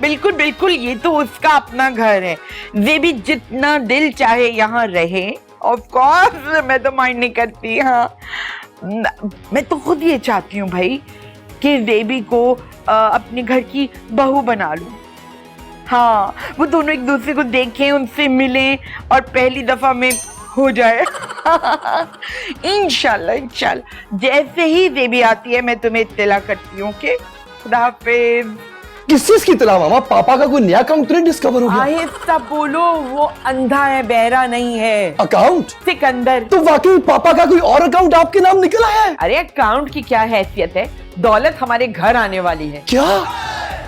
बिल्कुल बिल्कुल, ये तो उसका अपना घर है। वे भी जितना दिल चाहे यहाँ रहे। ऑफ कोर्स मैं तो माइंड नहीं करती। हाँ, मैं तो खुद ये चाहती हूँ भाई कि बेबी को अपने घर की बहू बना लूं। हाँ, वो दोनों एक दूसरे को देखें, उनसे मिलें और पहली दफा में हो जाए। इंशाल्लाह इंशाल्लाह, जैसे ही बेबी आती है मैं तुम्हें इत्तला करती हूँ। ओके, खुदा हाफिज। किस चीज की तला मामा? पापा का कोई नया अकाउंट तो नहीं डिस्कवर हो गया? आहिस्ता बोलो, वो अंधा है, बहरा नहीं है। अकाउंट? सिकंदर। तो वाकई पापा का कोई और अकाउंट आपके नाम निकला है? अरे अकाउंट की क्या हैसियत है, दौलत हमारे घर आने वाली है। क्या?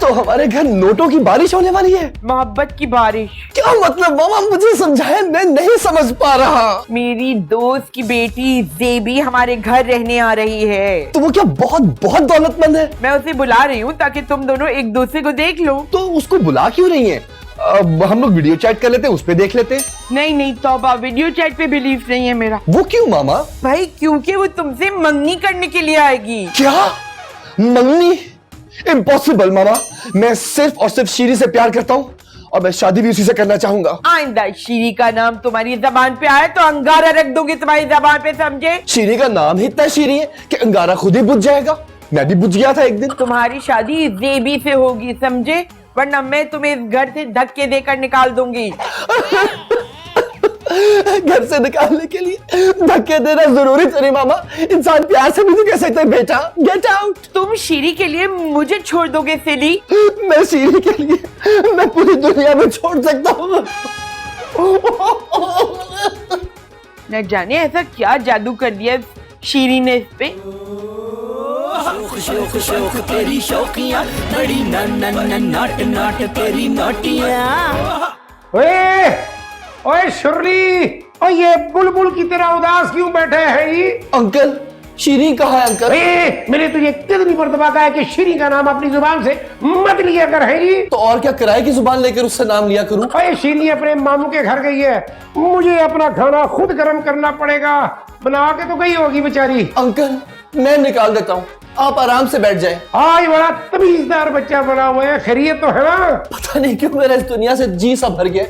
तो हमारे घर नोटों की बारिश होने वाली है? मोहब्बत की बारिश। क्या मतलब मामा, मुझे समझाए, मैं नहीं समझ पा रहा। मेरी दोस्त की बेटी जेबी हमारे घर रहने आ रही है। तो वो क्या बहुत बहुत दौलतमंद है? मैं उसे बुला रही हूँ ताकि तुम दोनों एक दूसरे को देख लो। तो उसको बुला क्यों रही है? अब हम लोग वीडियो चैट कर लेते हैं, उस पे देख लेते हैं। नहीं नहीं तौबा, वीडियो चैट पे बिलीव नहीं है मेरा। वो क्यों मामा? भाई क्योंकि वो तुमसे मंगनी करने के लिए आएगी। क्या? मंगनी? इम्पॉसिबल मामा, मैं सिर्फ और सिर्फ शीरी से प्यार करता हूँ और मैं शादी भी उसी से करना चाहूंगा। आइंदा शीरी का नाम तुम्हारी जबान पे आए तो अंगारा रख दोगे तुम्हारी जबान पे, समझे? शीरी का नाम ही इतना शीरी है कि अंगारा खुद ही बुझ जाएगा। मैं भी बुझ गया था एक दिन। तुम्हारी शादी जेबी से होगी, समझे? वरना मैं तुम्हें इस घर से धक्के देकर निकाल दूंगी। घर से निकालने के लिए धक्के देना जरूरी तो नहीं मामा, इंसान प्यार से भी नहीं कह सकते बेटा गेट आउट। तुम शीरी के लिए मुझे छोड़ दोगे सेली? मैं शीरी के लिए मैं पूरी दुनिया में छोड़ सकता हूँ। न जाने ऐसा क्या जादू कर दिया शीरी ने इस पे। शौक शौक तेरी शौकियां बड़ी नाट नाट तेरी नोटियां। ओए शुरली, और ये बुलबुल की तरह उदास क्यों बैठे हैं ये? अंकल, शीरी कहाँ है अंकल? मैंने तुझे कितनी मर्तबा कहा है कि शीरी का नाम अपनी जुबान से मत लिया कर। है ये तो और क्या, किराए की जुबान लेकर उससे नाम लिया करूं? ओए शीरी अपने मामू के घर गई है, मुझे अपना खाना खुद गर्म करना पड़ेगा। बना के तो गई होगी बेचारी। अंकल मैं निकाल देता हूँ, आप आराम से बैठ जाएं। आज बड़ा तमीजदार बच्चा बना हुआ है, खैरियत तो है ना? पता नहीं क्यों मेरा इस दुनिया से जी सा भर गया।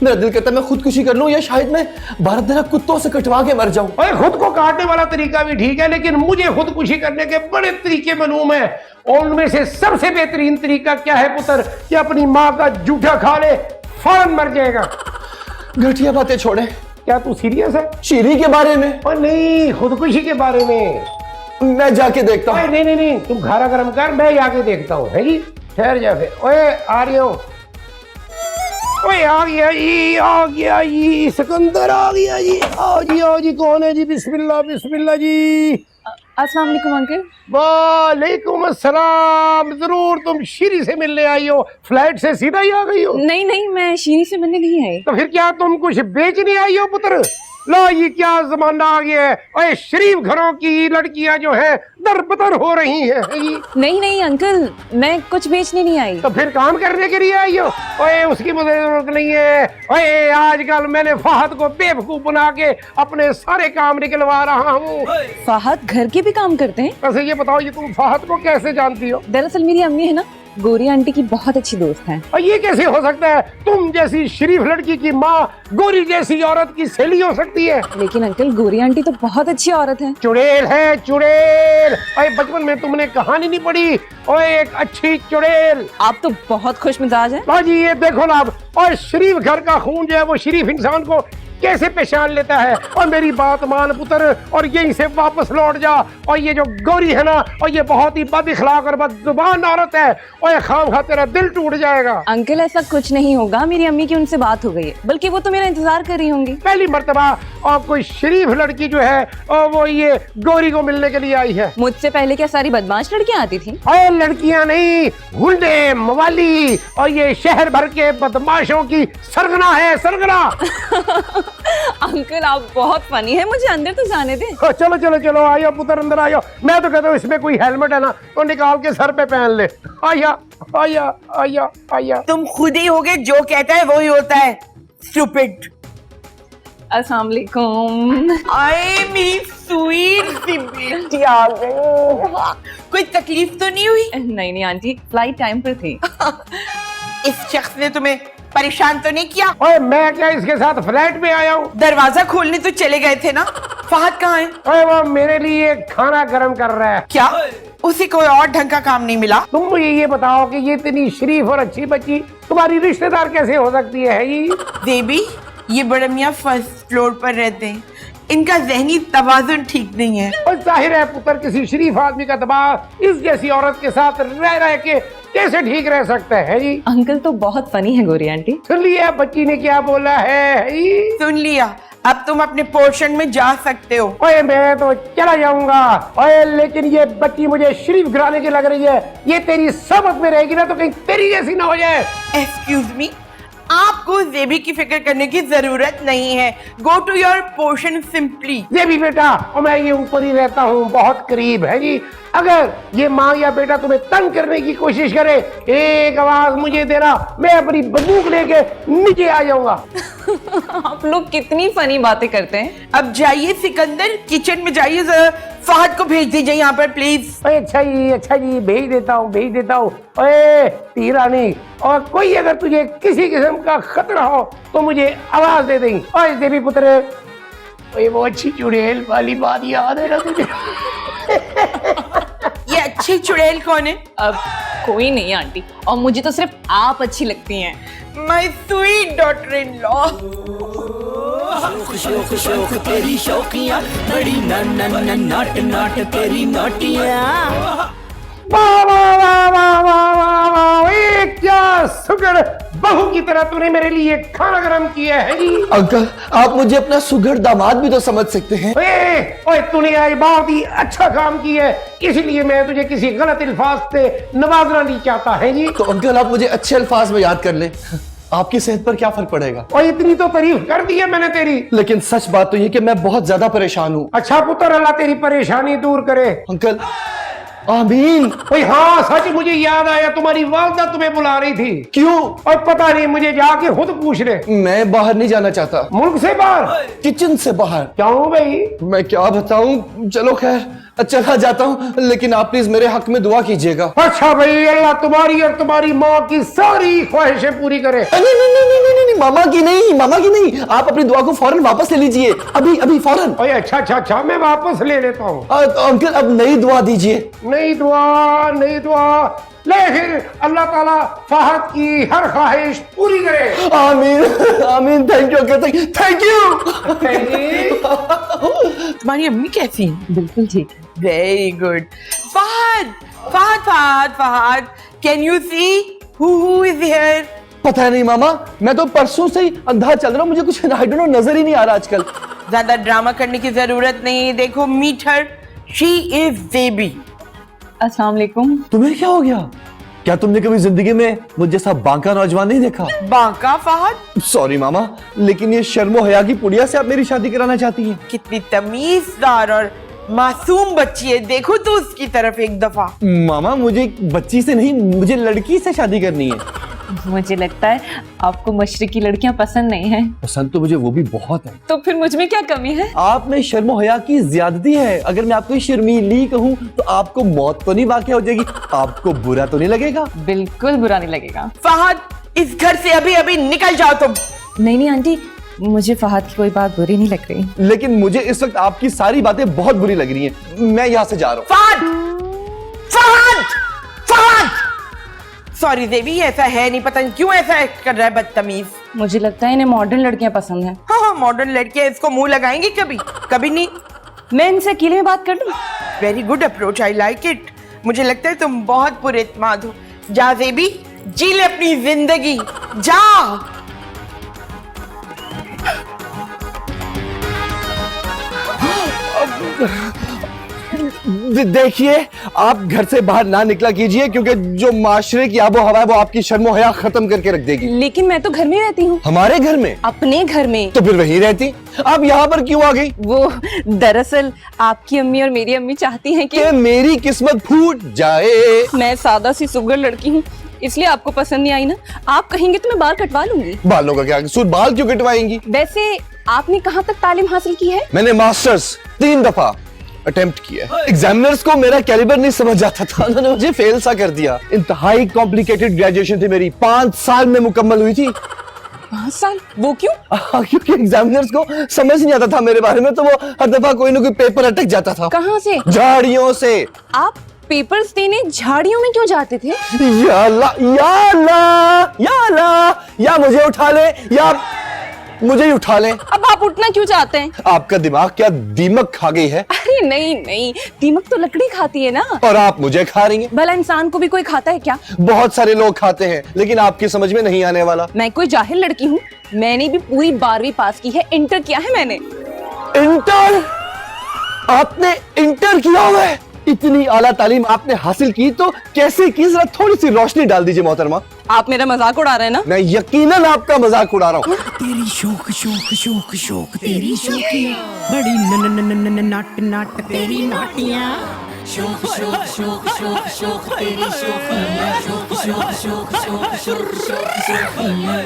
मेरा दिल कहता है मैं खुदकुशी कर लूं या शायद मैं 12 कुत्तों से कटवा के मर जाऊं। ओए खुद को काटने वाला तरीका भी ठीक है, लेकिन मुझे खुदकुशी करने के बड़े तरीके मालूम है। और उनमें से सबसे बेहतरीन तरीका क्या है पुत्र? कि अपनी माँ का जूठा खा ले, फौरन मर जाएगा। घटिया बातें छोड़े। क्या तू सीरियस है? शीरी के बारे में? और नहीं, खुदकुशी के बारे में। मैं जाके देखता हूँ। नहीं नहीं नहीं, तुम खाना गर्म कर, मैं जाके देखता हूँ। है जी, ठहर जा फिर। ओए आ रही हूँ। ओए आ गया जी, आ गया जी, सिकंदर आ गया जी। आओ जी, कौन है जी? बिस्मिल्लाह बिस्मिल्लाह जी। अस्सलाम वालेकुम अंकल। वालेकुम अस्सलाम। जरूर तुम शीरी से मिलने आई हो? फ्लाइट से सीधा ही आ गई हो? नहीं नहीं, मैं शीरी से मिलने नहीं आई। तो फिर क्या तुम कुछ बेचने आई हो पुत्र? लो ये क्या जमाना आ गया है। ओए शरीफ घरों की लड़कियां जो है दरबदर हो रही हैं। नहीं नहीं अंकल, मैं कुछ बेचने नहीं आई। तो फिर काम करने के लिए आई हो? ओए उसकी मुझे जरूरत नहीं है। ओए आजकल मैंने फहद को बेवकूफ बना के अपने सारे काम निकलवा रहा हूँ। फहद घर के भी काम करते हैं? वैसे ये बताओ, ये तुम फहद को कैसे जानती हो? दरअसल मेरी अम्मी है ना, गोरी आंटी की बहुत अच्छी दोस्त है। और ये कैसे हो सकता है? तुम जैसी शरीफ लड़की की माँ गोरी जैसी औरत की सहेली हो सकती है? लेकिन अंकल गोरी आंटी तो बहुत अच्छी औरत है। चुड़ैल है चुड़ैल। ओए बचपन में तुमने कहानी नहीं पढ़ी? ओए एक अच्छी चुड़ैल। आप तो बहुत खुश मिजाज है। हाँ जी, ये देखो ना। और शरीफ घर का खून जो है वो शरीफ इंसान को कैसे पहचान लेता है। और मेरी बात मान पुत्र, और यहीं से वापस लौट जा। और ये जो गौरी है ना, और ये बहुत ही बद इखलाक और बदजुबान औरत है। और खामखा तेरा दिल टूट जाएगा। अंकल ऐसा कुछ नहीं होगा, मेरी अम्मी की उनसे बात हो गई है, बल्कि वो तो मेरा इंतजार कर रही होंगी। पहली मर्तबा और कोई शरीफ लड़की जो है और वो ये गौरी को मिलने के लिए आई है। मुझसे पहले क्या सारी बदमाश लड़कियां आती थी? और लड़कियां नहीं, गुंडे मवाली और ये शहर भर के बदमाशों की सरगना है, सरगना। अंकल आप बहुत फनी है, मुझे अंदर तो जाने दे। चलो चलो चलो, आयो पुत्र अंदर आयो। मैं तो कहता हूँ इसमें कोई हेलमेट है ना तो निकाल के सर पे पहन ले। आया आया आया आया। तुम खुद ही होगे, जो कहता है वो ही होता है। स्टूपिड। अस्सलाम वालेकुम। आए मेरी स्वीट सी बेटी आ गई। कोई तकलीफ तो नहीं हुई? नहीं नहीं आंटी, फ्लाइट टाइम पर थी। इस शख्स ने तुम्हें परेशान तो नहीं किया? ओए मैं क्या इसके साथ फ्लैट में आया हूँ? दरवाजा खोलने तो चले गए थे ना। फहद कहाँ है? ओए वो मेरे लिए खाना गर्म कर रहा है। क्या उसे कोई और ढंग का काम नहीं मिला? तुम मुझे ये बताओ कि ये इतनी शरीफ और अच्छी बच्ची तुम्हारी रिश्तेदार कैसे हो सकती है? ये देवी, ये बड़े मियाँ फर्स्ट फ्लोर पर रहते हैं, इनका जहनी तवाजुन ठीक नहीं है। और जाहिर है पुत्र किसी शरीफ आदमी का दबाव इस जैसी औरत के साथ रह रह के कैसे ठीक रह सकता है जी? अंकल तो बहुत फनी है गोरी आंटी। सुन लिया बच्ची ने क्या बोला है? सुन लिया, अब तुम अपने पोर्शन में जा सकते हो। ओए मैं तो चला जाऊंगा। ओए लेकिन ये बच्ची मुझे शरीफ घराने की लग रही है। ये तेरी समझ में रहेगी ना तो कहीं तेरी जैसी ना हो जाए। एक्सक्यूज मी, आपको जेबी की फिक्र करने की जरूरत नहीं है। Go to your portion simply. ये भी बेटा, और मैं ये ऊपर ही रहता हूँ, बहुत करीब है जी। अगर ये माँ या बेटा तुम्हें तंग करने की कोशिश करे, एक आवाज मुझे देना, मैं अपनी बंदूक लेके नीचे आ जाऊंगा। आप लोग कितनी फनी बातें करते हैं। अब जाइए सिकंदर, किचन में जाइए, जरा फहद को भेज दीजिए यहाँ पर प्लीज। ओए अच्छा जी भेज देता हूँ भेज देता हूँ। ओए तीरानी, और कोई अगर तुझे किसी किस्म का खतरा हो तो मुझे आवाज दे देंगे। ओए देवी पुत्र, ओए वो अच्छी चुड़ैल वाली बात याद है ना तुझे? ये अच्छी चुड़ैल कौन है? अब कोई नहीं आंटी, और मुझे तो सिर्फ आप अच्छी लगती हैं। My sweet daughter in law. शौक शौक शौक तेरी शौकियाँ, बड़ी नाट नाट तेरी नोटियाँ। वाह वाह वाह वाह वाह वाह वाह, ए क्या सुगर बहू की तरह तूने मेरे लिए खाना गरम किया है जी। अंकल, आप मुझे अपना सुघड़ दामाद भी तो समझ सकते हैं। ओए तूने आज बहुत ही अच्छा काम किया है, इसलिए मैं तुझे किसी गलत अल्फाज से नवाजना नहीं चाहता है जी। तो अंकल आप मुझे अच्छे अल्फाज में याद कर ले, आपकी सेहत पर क्या फर्क पड़ेगा? और इतनी तो तारीफ कर दी है मैंने तेरी। लेकिन सच बात तो ये कि मैं बहुत ज्यादा परेशान हूँ। अच्छा पुत्र, अल्लाह तेरी परेशानी दूर करे। अंकल आमीन। ओए हाँ सच, मुझे याद आया, तुम्हारी वालदा तुम्हें बुला रही थी। क्यों? और पता नहीं, मुझे जाके खुद पूछ ले। मैं बाहर नहीं जाना चाहता। मुल्क से बाहर? किचन से बाहर। क्यों भाई? मैं क्या बताऊं, चलो खैर चला जाता हूँ, लेकिन आप प्लीज मेरे हक में दुआ कीजिएगा। अच्छा भाई, अल्लाह तुम्हारी और तुम्हारी माँ की सारी ख्वाहिशें पूरी करे। नहीं नहीं नहीं नहीं नहीं नहीं, मामा की नहीं, मामा की नहीं, आप अपनी दुआ को फौरन वापस ले लीजिए, अभी अभी फौरन। ओए अच्छा, मैं वापस ले लेता हूँ। अंकल अब नई दुआ दीजिए। नहीं दुआ ले, फिर अल्लाह ताला फहद की हर ख्वाहिश पूरी करे। आमीन आमीन। Thank you uncle, thank you. तुम्हारी अम्मी कैसी है? बिल्कुल ठीक है। Very good. Fahad Fahad Fahad Fahad, can you see who is here? पता नहीं मामा, मैं तो परसों से ही अंधा चल रहा हूँ, मुझे कुछ आई डोंट नो नजर ही नहीं आ रहा आजकल। ज्यादा ड्रामा करने की जरूरत नहीं, देखो meet her, she is baby. अस्सलाम वालेकुम। तुम्हें क्या हो गया? क्या तुमने कभी जिंदगी में मुझ जैसा बांका नौजवान नहीं देखा? बांका फहद? सॉरी मामा, लेकिन ये शर्मो हया की पुड़िया से आप मेरी शादी कराना चाहती हैं? कितनी तमीजदार और मासूम बच्ची है, देखो तो उसकी तरफ एक दफा। मामा मुझे बच्ची से नहीं, मुझे लड़की से शादी करनी है। मुझे लगता है आपको मशरकी लड़कियां पसंद नहीं है। पसंद तो मुझे वो भी बहुत है। तो फिर मुझ में क्या कमी है? आप में शर्मो हया की ज्यादती है। अगर मैं आपको शर्मीली कहूँ तो आपको मौत तो नहीं वाक़या हो जाएगी? आपको बुरा तो नहीं लगेगा? बिल्कुल बुरा नहीं लगेगा। फहद, इस घर से अभी अभी निकल जाओ तुम। नहीं आंटी, मुझे फहद की कोई बात बुरी नहीं लग रही। लेकिन मुझे इस वक्त आपकी सारी बातें बहुत बुरी लग रही हैं। मैं यहाँ से जा रहा हूँ। फहद फहद फहद, सॉरी देवी, ऐसा है नहीं, पता नहीं क्यों ऐसा कर रहा है बदतमीज। मुझे लगता है इन्हें मॉडर्न लड़कियां पसंद हैं। हाँ, मॉडर्न लड़कियां इसको मुंह लगाएंगी कभी? कभी नहीं। मैं इनसे अकेले में बात कर लूं? Very good approach, I like it. मुझे लगता है तुम बहुत पुरएतमाद हो। जा देवी, जी ले अपनी जिंदगी, जा। देखिए, आप घर से बाहर ना निकला कीजिए, क्योंकि जो माशरे की आबो हवा है वो आपकी शर्मो हया खत्म करके रख देगी। लेकिन मैं तो घर में रहती हूँ। हमारे घर में? अपने घर में। तो फिर वहीं रहती, आप यहाँ पर क्यों आ गई? वो दरअसल आपकी अम्मी और मेरी अम्मी चाहती हैं कि मेरी किस्मत फूट जाए। मैं सादा सी सुगर लड़की हूँ, इसलिए आपको पसंद नहीं आई ना। आप कहेंगे तो मैं बाल कटवा लूंगी। बालों का क्या कसूर? बाल क्यों कटवाएंगी? वैसे आपने कहाँ तक तालीम हासिल की है? मैंने मास्टर्स 3 दफा अटेम्प्ट किया। एग्जामिनर्स को मेरा कैलिबर नहीं समझ आता था, उन्होंने मुझे फेल सा कर दिया। इंतहाई कॉम्प्लिकेटेड ग्रेजुएशन थी मेरी, 5 साल में मुकम्मल हुई थी। 5 साल? वो क्यों? क्योंकि एग्जामिनर्स को समझ नहीं आता था मेरे बारे में, तो वो हर दफा कोई ना कोई पेपर अटक जाता था। कहाँ से? झाड़ियों से। आप पेपर्स देने झाड़ियों में क्यों जाते थे? या अल्लाह, या अल्लाह, या अल्लाह, या मुझे उठा ले या मुझे ही उठा ले। अब आप उठना क्यों चाहते हैं? आपका दिमाग क्या दीमक खा गई है? अरे नहीं नहीं, दीमक तो लकड़ी खाती है ना। और आप मुझे खा रही हैं? भला इंसान को भी कोई खाता है क्या? बहुत सारे लोग खाते हैं, लेकिन आपकी समझ में नहीं आने वाला। मैं कोई जाहिल लड़की हूँ? मैंने भी पूरी 12वीं पास की है, इंटर किया है मैंने। इंटर? आपने इंटर किया हुआ है? इतनी आला तालीम आपने हासिल की तो कैसे की? जरा थोड़ी सी रोशनी डाल दीजिए मोहतरमा। आप मेरा मजाक उड़ा रहे हैं ना? मैं यकीनन आपका मजाक उड़ा रहा हूँ। तेरी शौक शौक शौक शौक तेरी शौकिया बड़ी न न न न नाट नाट तेरी नाटियां शौक शौक शौक शौक शौक तेरी शौकिया शौक शौक शौक शौक शौक शौक शौकिया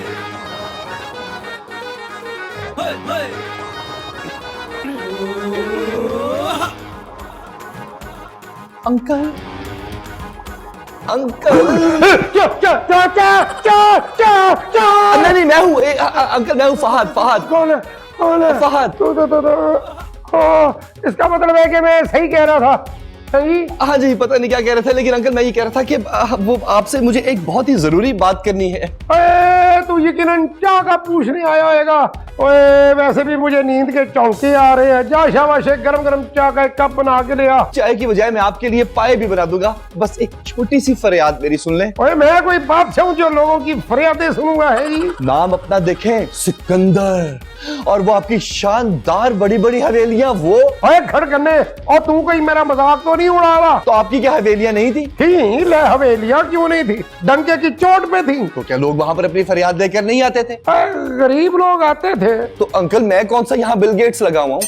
अंकल, अंकल। नहीं नहीं, मैं हूँ अंकल, मैं हूँ फहद। फहद कौन है? कौन है? फहद। इसका मतलब है कि मैं सही कह रहा था। सही? हाँ जी, पता नहीं क्या कह रहे थे, लेकिन अंकल मैं ये कह रहा था कि वो आपसे मुझे एक बहुत ही जरूरी बात करनी है। तू यकीनन चाय का पूछने आया होगा। ओए वैसे भी मुझे नींद के चौंके आ रहे हैं। जा शाबाश, गरम गरम चाय का एक कप बना के ले आ। चाय की बजाय मैं आपके लिए पाए भी बना दूंगा। बस एक छोटी सी फरियाद मेरी सुन लें। ओए मैं कोई बादशाह हूँ जो लोगों की फरियादें सुनूंगा? है जी। नाम अपना देखें, सिकंदर, और वो आपकी शानदार बड़ी बड़ी हवेलियां। वो ओए खड़कन्ने, और तू कोई मेरा मजाक तो नहीं उड़ा रहा? तो आपकी क्या हवेलियां नहीं थी? थी, ले हवेलियां क्यों नहीं थी? डंके की चोट पे थी। तो क्या लोग वहां पर अपनी फरियाद लेकर नहीं आते थे? गरीब लोग आते थे। तो अंकल मैं कौन सा यहाँ बिल गेट्स लगा हुआ हूँ?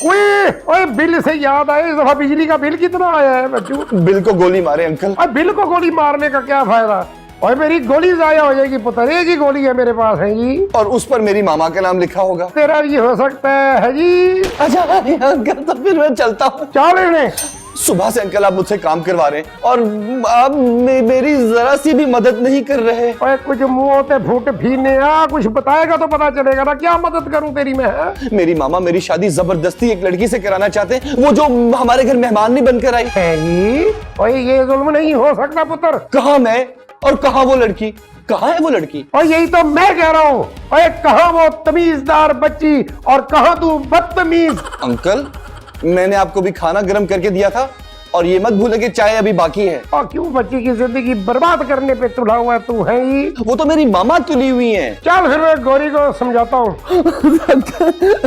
ओए बिल से याद आया, इस दफा बिजली का बिल कितना आया है बच्चू? बिल को गोली मारे अंकल। और बिल को गोली मारने का क्या फायदा? और मेरी गोली जाया हो जाएगी पुत्र। एक ही गोली है मेरे पास, है जी। और उस पर मेरी मामा का नाम लिखा होगा। तेरा भी हो सकता है जी। अच्छा अंकल, तो फिर मैं चलता हूँ। क्या लेने? सुबह से अंकल आप मुझसे काम करवा रहे हैं और आप मेरी जरा सी भी मदद नहीं कर रहे। ओए कुछ मुंह होते फूट फीने आ, कुछ बताएगा तो पता चलेगा ना। क्या मदद करूं तेरी मैं? मेरी मामा मेरी शादी जबरदस्ती एक लड़की से कराना चाहते हैं, वो जो हमारे घर मेहमान नहीं बनकर आई। है जी? ओए ये जुल्म नहीं हो सकता पुत्र। कहाँ मैं और कहाँ वो लड़की? कहाँ है वो लड़की? और यही तो मैं कह रहा हूँ। ओए कहाँ वो तमीजदार बच्ची और कहाँ तू बदतमीज? अंकल मैंने आपको भी खाना गर्म करके दिया था, और ये मत भूले कि चाय अभी बाकी है। और क्यों बच्ची की जिंदगी बर्बाद करने पे तुला हुआ तू? है ही? वो तो मेरी मामा तुली हुई हैं। चल फिर मैं गौरी को समझाता हूँ।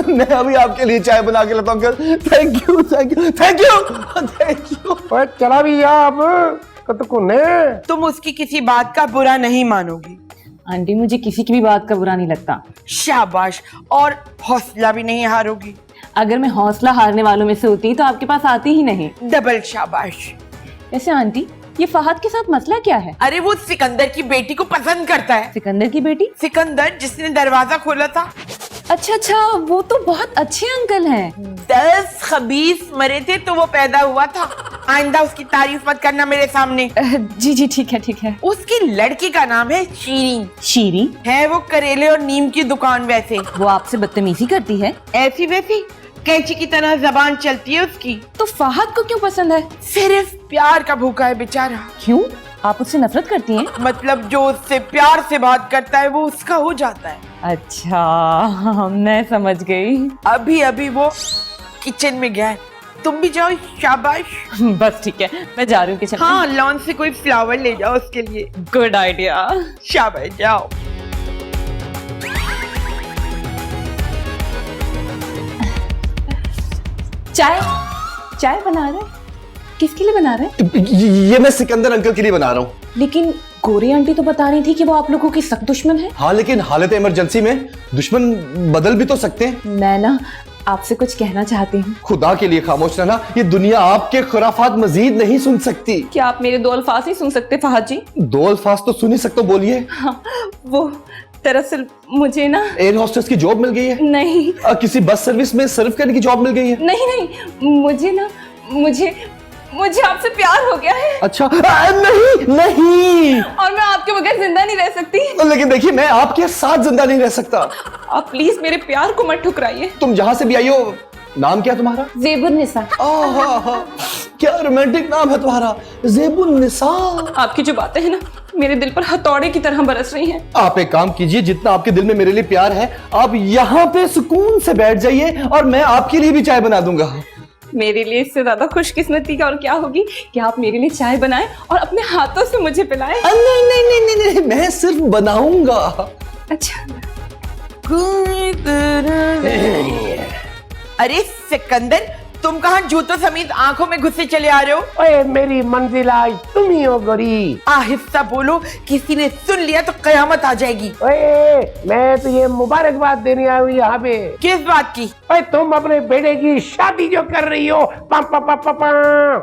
मैं अभी आपके लिए चाय बना के लाता हूँ uncle. Thank you thank you thank you thank you. ओए चला भी या अब कतकुने। तुम उसकी किसी बात का बुरा नहीं मानोगी। आंटी मुझे किसी की भी बात का बुरा नहीं लगता। शाबाश, और हौसला भी नहीं हारोगी। अगर मैं हौसला हारने वालों में से होती तो आपके पास आती ही नहीं। डबल शाबाश। वैसे आंटी ये फहद के साथ मसला क्या है? अरे वो सिकंदर की बेटी को पसंद करता है। सिकंदर की बेटी? सिकंदर जिसने दरवाजा खोला था। अच्छा अच्छा, वो तो बहुत अच्छे अंकल हैं। 10 खबीस मरे थे तो वो पैदा हुआ था। आइंदा उसकी तारीफ मत करना मेरे सामने। जी जी ठीक है ठीक है। उसकी लड़की का नाम है शीरी। शीरी? है वो करेले और नीम की दुकान। वैसे वो आपसे बदतमीजी करती है? ऐसी वैसी कैंची की तरह जबान चलती है उसकी। तो फहद को क्यों पसंद है? सिर्फ प्यार का भूखा है बेचारा। क्यों, आप उससे नफरत करती हैं? मतलब जो उससे प्यार से बात करता है वो उसका हो जाता है। अच्छा मैं समझ गई। अभी अभी वो किचन में गया है, तुम भी जाओ। शाबाश। बस ठीक है, मैं जा रही हूँ किचन। हाँ, लॉन से कोई फ्लावर ले जाओ उसके लिए। Good idea. शाबाश, जाओ। चाय चाय बना रहे? किसके लिए बना रहे हैं? ये मैं सिकंदर अंकल के लिए बना रहा हूँ। लेकिन गोरी आंटी तो बता रही थी कि वो आप लोगों की सख्त दुश्मन है। हाँ, लेकिन हालत इमरजेंसी में दुश्मन बदल भी तो सकते हैं। मैं ना आपसे कुछ कहना चाहती हूँ। खुदा के लिए खामोश रहना, ये दुनिया आपके खुराफात मजीद नहीं सुन सकती। क्या आप मेरे 2 अल्फाज नहीं सुन सकते फहद जी? 2 अल्फाज तो सुन ही सकते हो, बोलिए। हाँ, वो दरअसल मुझे ना एयर होस्टेस की जॉब मिल गई है? नहीं किसी बस सर्विस में सर्व करने की जॉब मिल गई है? नहीं, मुझे ना मुझे आपसे प्यार हो गया है। अच्छा, नहीं नहीं, और मैं आपके बगैर जिंदा नहीं रह सकती। लेकिन देखिए, मैं आपके साथ जिंदा नहीं रह सकता। आप प्लीज मेरे प्यार को मत ठुकराइए। तुम जहां से भी आई हो, नाम क्या तुम्हारा? ज़ेबुन्निसा। क्या रोमांटिक नाम है तुम्हारा, ज़ेबुन्निसा। आपकी जो बातें हैं ना, मेरे दिल पर हथौड़े की तरह बरस रही हैं। आप एक काम कीजिए, जितना आपके दिल में मेरे लिए प्यार है, आप यहाँ पे सुकून से बैठ जाइए और मैं आपके लिए भी चाय बना दूंगा। मेरे लिए इससे ज्यादा खुशकिस्मती और क्या होगी कि आप मेरे लिए चाय बनाएं और अपने हाथों से मुझे पिलाएं। नहीं नहीं नहीं नहीं, नहीं, मैं सिर्फ बनाऊंगा। अच्छा, अरे सिकंदर, तुम कहाँ जूतों समेत आंखों में घुसे चले आ रहे हो? ओए मेरी मंजिल आज तुम ही हो गोरी। आहिस्ता बोलो, किसी ने सुन लिया तो कयामत आ जाएगी। ओए मैं तो ये मुबारकबाद देने आई हूँ यहाँ पे। किस बात की? ओए तुम अपने बेटे की शादी जो कर रही हो। पा, पा, पा, पा, पा।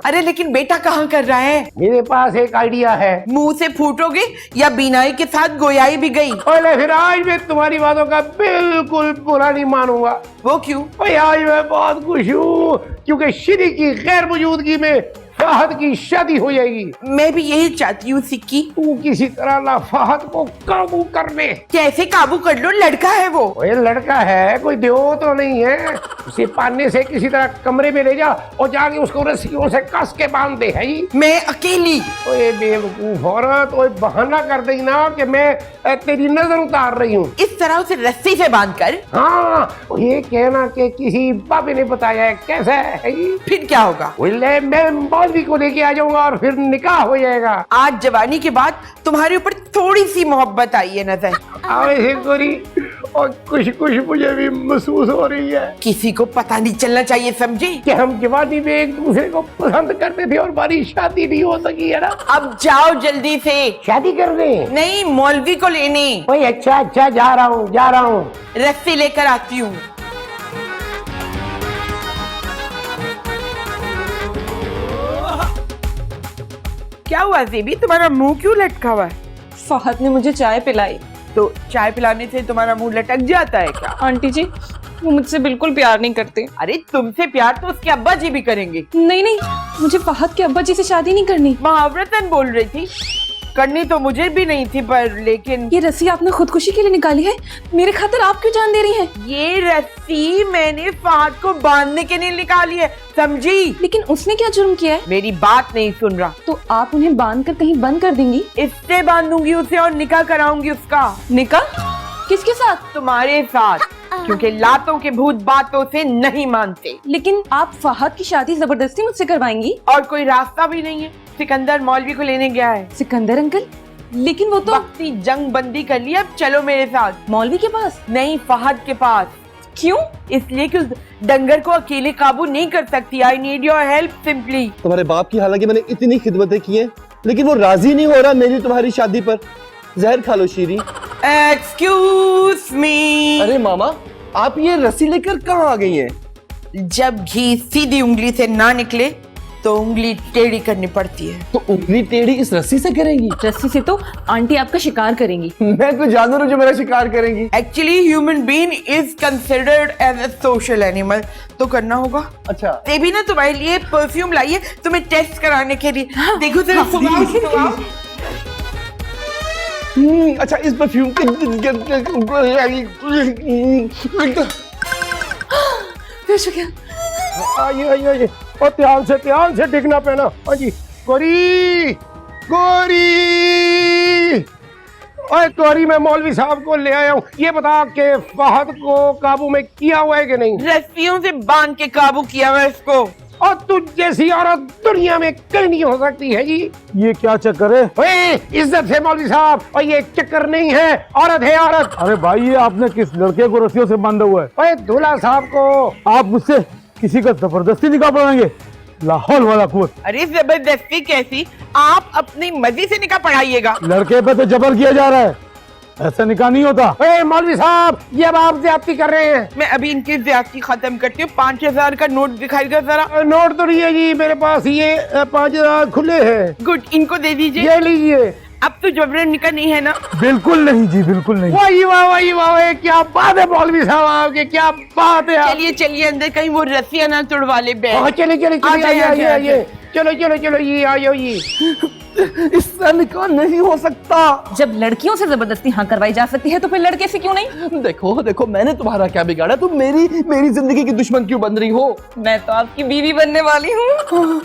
अरे लेकिन बेटा कहाँ कर रहा है? मेरे पास एक आइडिया है। मुंह से फूटोगे या बीनाई के साथ गोयाई भी गई? ओए फिर आज मैं तुम्हारी बातों का बिल्कुल बुरा नहीं मानूंगा। वो क्यों? ओए आज मैं बहुत खुश हूँ क्योंकि श्री की गैर मौजूदगी में फहद की शादी हो जाएगी। मैं भी यही चाहती हूँ सिक्की। तू किसी तरह ला फहद को काबू कर ले। कैसे काबू कर लो? लड़का है वो। ओए लड़का है, कोई देव तो नहीं है। उसे पालने से किसी तरह कमरे में ले जा और जाके उसको रस्सियों से कस के बांध दे। है जी? मैं अकेली? ओए बेवकूफ औरत, ओए बहाना कर देगी ना कि मैं तेरी नजर उतार रही हूँ। इस तरह उसे रस्सी से बांधकर? हाँ, ये कहना कि किसी बाबे ने बताया है। कैसा है जी? फिर क्या होगा? बोले मैं मौलवी को लेके आ जाऊंगा और फिर निकाह हो जाएगा। आज जवानी के बाद तुम्हारे ऊपर थोड़ी सी मोहब्बत आई है नजर। ऐसे गोरी, और कुछ कुछ मुझे भी महसूस हो रही है किसी को पता नहीं चलना चाहिए, समझी? कि हम जवानी में एक दूसरे को पसंद करते थे और हमारी शादी नहीं हो सकी है ना। अब जाओ जल्दी से। शादी करने? नहीं, मौलवी को लेने। ओए अच्छा जा रहा हूँ। रस्सी लेकर आती हूँ। क्या हुआ ज़ेबी, तुम्हारा मुंह क्यों लटका हुआ है? फहद ने मुझे चाय पिलाई। तो चाय पिलाने से तुम्हारा मुंह लटक जाता है क्या? आंटी जी, वो मुझसे बिल्कुल प्यार नहीं करते। अरे तुमसे प्यार तो उसके अब्बा जी भी करेंगे। नहीं, मुझे फहद के अब्बा जी से शादी नहीं करनी। महावरतन बोल रही थी। करनी तो मुझे भी नहीं थी, पर लेकिन ये रस्सी आपने खुदकुशी के लिए निकाली है? मेरे खातिर आप क्यों जान दे रही हैं? ये रस्सी मैंने फहद को बांधने के लिए निकाली है, समझी? लेकिन उसने क्या जुर्म किया है? मेरी बात नहीं सुन रहा। तो आप उन्हें बांध कर कहीं बंद कर देंगी? इससे बांधूंगी उसे और निकाह कराऊंगी उसका। निकाह? किसके साथ? तुम्हारे साथ, क्योंकि लातों के भूत बातों से नहीं मानते। लेकिन आप फहद की शादी जबरदस्ती मुझसे करवाएंगी? और कोई रास्ता भी नहीं है। सिकंदर मौलवी को लेने गया है। सिकंदर अंकल? लेकिन वो तो वक्ती जंग बंदी कर ली। अब चलो मेरे साथ। मौलवी के पास? नहीं, फहद के पास। क्यों? इसलिए कि उस डंगर को अकेले काबू नहीं कर सकती। I need your help simply. तुम्हारे बाप की हालांकि मैंने इतनी खिदमतें की हैं, लेकिन वो राजी नहीं हो रहा मेरी तुम्हारी शादी पर। जहर खा लो शीरी। Excuse me. अरे मामा, आप ये रस्सी लेकर कहाँ आ गई हैं? जब घी सीधी उंगली से ना निकले तो उंगली टेढ़ी करनी पड़ती है। तो उंगली टेढ़ी इस रस्सी से करेंगी? रस्सी से तो आंटी आपका शिकार करेंगी। मैं तो जानवर हूँ जो मेरा शिकार करेंगी। Actually human being is considered as a social animal, तो करना होगा। अच्छा, ते भी ना तुम्हारे लिए परफ्यूम लाई है, तुम्हें टेस्ट कराने के लिए। देखो जरा, सुंघाओ। अच्छा, इस परफ्यूम के आइए और ध्यान से डिगना पैना। हाँ जी, गोरी ओए गोरी, मैं मौलवी साहब को ले आया हूँ। ये बता के फहद को काबू में किया हुआ है कि नहीं? रस्सियों से बांध के काबू किया हुआ इसको। और तू जैसी औरत दुनिया में कहीं नहीं हो सकती है जी। ये क्या चक्कर है? ओए इज्जत से मौलवी साहब, और ये चक्कर नहीं है, औरत है औरत। अरे भाई, ये आपने किस लड़के को रस्सियों से बांधा हुआ है? ओए दूल्हा साहब को। आप मुझसे किसी का जबरदस्ती निकाह पढ़ाएंगे? लाहौल वाला कुवत। अरे जबरदस्ती कैसी? आप अपनी मर्जी से निकाह पढ़ाइएगा। लड़के पे तो जबर किया जा रहा है, ऐसा निकाह नहीं होता। ए मौलवी साहब, ये अब आप ज्यादती कर रहे हैं। मैं अभी इनकी ज्यादती खत्म करती हूँ। 5000 का नोट दिखाएगा जरा। नोट तो नहीं है जी मेरे पास, ये 5000 खुले हैं। गुड, इनको दे दीजिए। ये लीजिए। अब तो जबरन निकाह नहीं है ना? बिल्कुल नहीं जी, बिल्कुल नहीं। वही वाह, क्या बात है मौलवी साहब आपके, क्या बात है। चलिए चलिए अंदर, कहीं वो रस्सियां ना तोड़वा ले। चलिए चलिए आ जाइए, आ जाइए, आ आइए, जाइए। चलो ये आइयो ये। इससे निकाह नहीं हो सकता। जब लड़कियों से जबरदस्ती हाँ करवाई जा सकती है तो फिर लड़के से क्यों नहीं? देखो देखो, मैंने तुम्हारा क्या बिगाड़ा? तुम मेरी जिंदगी की दुश्मन क्यों बन रही हो? मैं तो आपकी बीवी बनने वाली हूँ।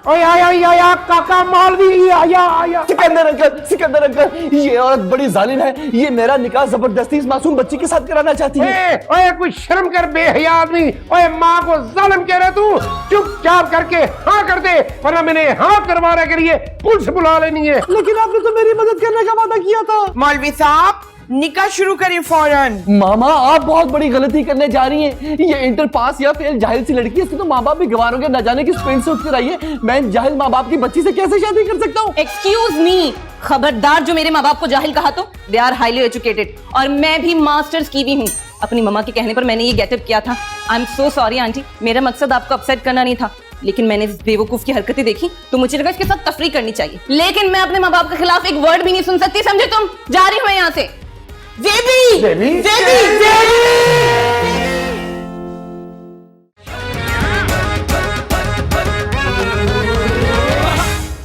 ओए आया काका मौलवी, आया। सिकंदर अंकल, ये औरत बड़ी जालिम है। ये मेरा निकाह जबरदस्ती इस मासूम बच्ची के साथ कराना चाहती है। ओए कुछ शर्म कर बेहया आदमी। ओए माँ को जालिम कह रहे तू? चुपचाप करके हाँ कर दे, वरना मैंने हाँ करवाने के लिए पुलिस बुला लेनी है। लेकिन आपने तो मेरी मदद करने का वादा किया था। मौलवी साहब, निकाह शुरू करें फौरन। मामा, आप बहुत बड़ी गलती करने जा रही हैं। ये इंटर पास या फेल जाहिल सी लड़की है, इसके तो माँ बाप भी गवारोगे, न जाने किस पेंट से उठकर आई है। मैं इन जाहिल माँ बाप की बच्ची से कैसे शादी कर सकता हूँ? एक्सक्यूज मी, खबरदार जो मेरे माँ बाप को जाहिल कहा तो। दे आर हाईली एजुकेटेड और मैं भी मास्टर्स की भी हूँ। अपनी मम्मा के कहने पर मैंने ये गेटअप किया था। I am so sorry aunty, मेरा मकसद आपको अपसेट करना नहीं था, लेकिन मैंने इस बेवकूफ की हरकतें देखी तो मुझे लगा इसके साथ तफरीक करनी चाहिए। लेकिन मैं अपने माँ बाप के खिलाफ एक वर्ड भी नहीं सुन सकती, समझे तुम? जा रही हूँ मैं यहाँ से। जेबी, जेबी, जेबी।